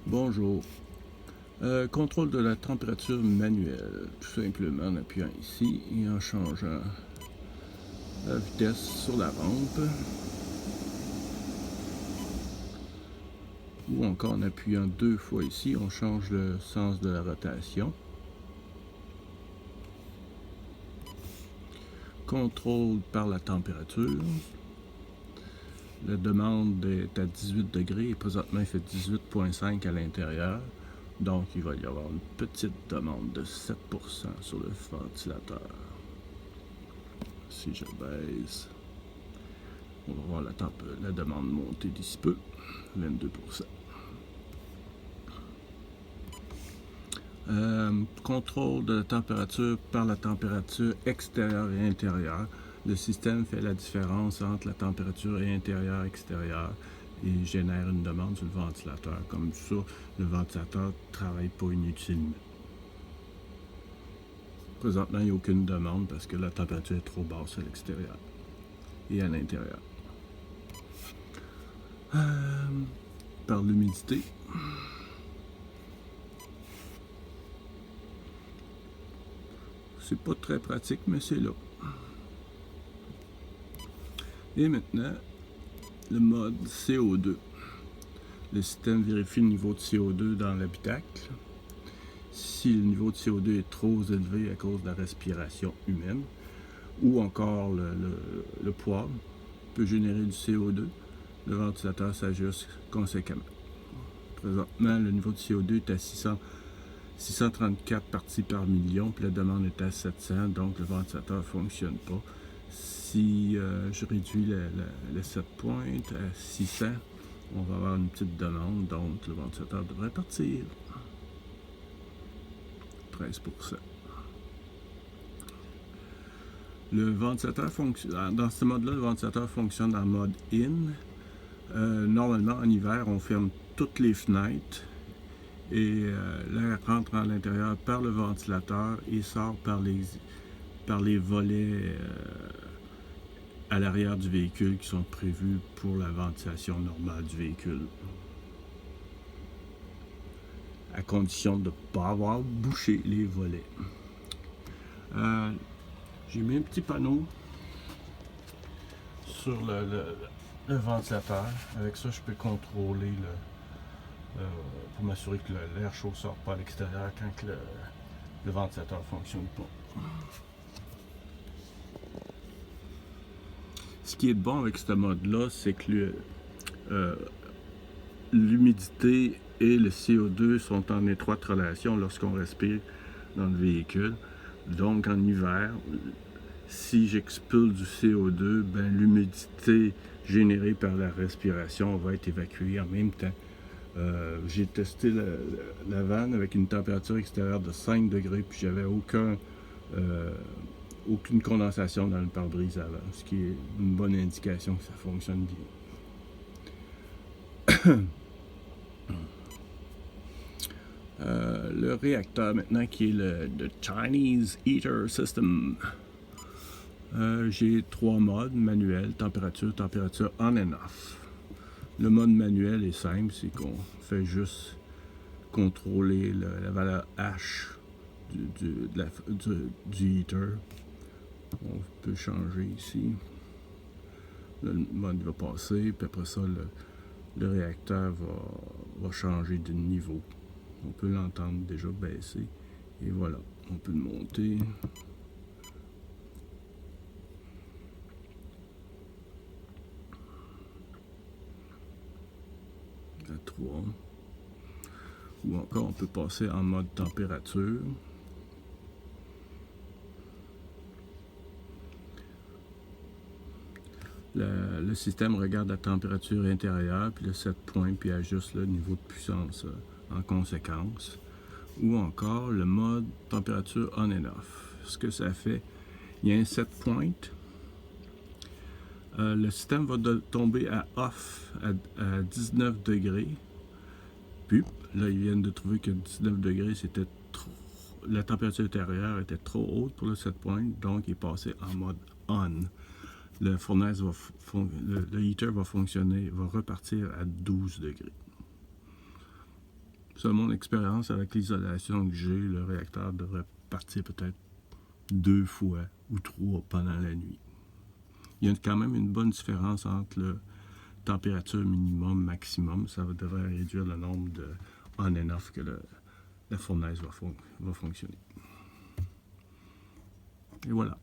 Bonjour. Contrôle de la température manuelle, tout simplement en appuyant ici et en changeant la vitesse sur la rampe, ou encore en appuyant 2 fois ici, on change le sens de la rotation. Contrôle par la température. La demande est à 18 degrés et présentement il fait 18,5 à l'intérieur. Donc il va y avoir une petite demande de 7% sur le ventilateur. Si je baisse, on va voir la demande monter d'ici peu, 22%. Contrôle de la température par la température extérieure et intérieure. Le système fait la différence entre la température intérieure et extérieure et génère une demande sur le ventilateur. Comme ça, le ventilateur ne travaille pas inutilement. Présentement, il n'y a aucune demande parce que la température est trop basse à l'extérieur et à l'intérieur. Par l'humidité. C'est pas très pratique, mais c'est là. Et maintenant, le mode CO2. Le système vérifie le niveau de CO2 dans l'habitacle. Si le niveau de CO2 est trop élevé à cause de la respiration humaine, ou encore le poêle peut générer du CO2, le ventilateur s'ajuste conséquemment. Présentement, le niveau de CO2 est à 634 parties par million, puis la demande est à 700, donc le ventilateur ne fonctionne pas. Si je réduis la set point à 600, on va avoir une petite demande, donc le ventilateur devrait partir. 13%. Le ventilateur fonctionne, dans ce mode-là, le ventilateur fonctionne en mode in. Normalement, en hiver, on ferme toutes les fenêtres et l'air rentre à l'intérieur par le ventilateur et sort par les volets à l'arrière du véhicule qui sont prévus pour la ventilation normale du véhicule. À condition de ne pas avoir bouché les volets. J'ai mis un petit panneau sur le ventilateur. Avec ça, je peux contrôler pour m'assurer que l'air chaud ne sort pas à l'extérieur quand le ventilateur ne fonctionne pas. Ce qui est bon avec ce mode-là, c'est que l'humidité et le CO2 sont en étroite relation lorsqu'on respire dans le véhicule. Donc en hiver, si j'expulse du CO2, l'humidité générée par la respiration va être évacuée en même temps. J'ai testé la vanne avec une température extérieure de 5 degrés, puis j'avais aucune condensation dans le pare-brise avant, ce qui est une bonne indication que ça fonctionne bien. Le réacteur maintenant qui est le Chinese Heater System. J'ai 3 modes, manuel, température on and off. Le mode manuel est simple, c'est qu'on fait juste contrôler la valeur H du heater. On peut changer ici. Le mode va passer, puis après ça, le réacteur va changer de niveau. On peut l'entendre déjà baisser. Et voilà, on peut le monter. À 3. Ou encore, on peut passer en mode température. Le système regarde la température intérieure, puis le set point, puis ajuste le niveau de puissance en conséquence. Ou encore le mode température on and off. Ce que ça fait, il y a un set point. Le système va tomber à off à 19 degrés. Puis, là, ils viennent de trouver que 19 degrés, c'était trop. La température intérieure était trop haute pour le set point, donc il est passé en mode on. Le fournaise le heater va fonctionner, va repartir à 12 degrés. Selon mon expérience avec l'isolation que j'ai, le réacteur devrait partir peut-être 2 fois ou 3 pendant la nuit. Il y a quand même une bonne différence entre le température minimum, maximum. Ça devrait réduire le nombre de on and off que la fournaise va fonctionner. Et voilà.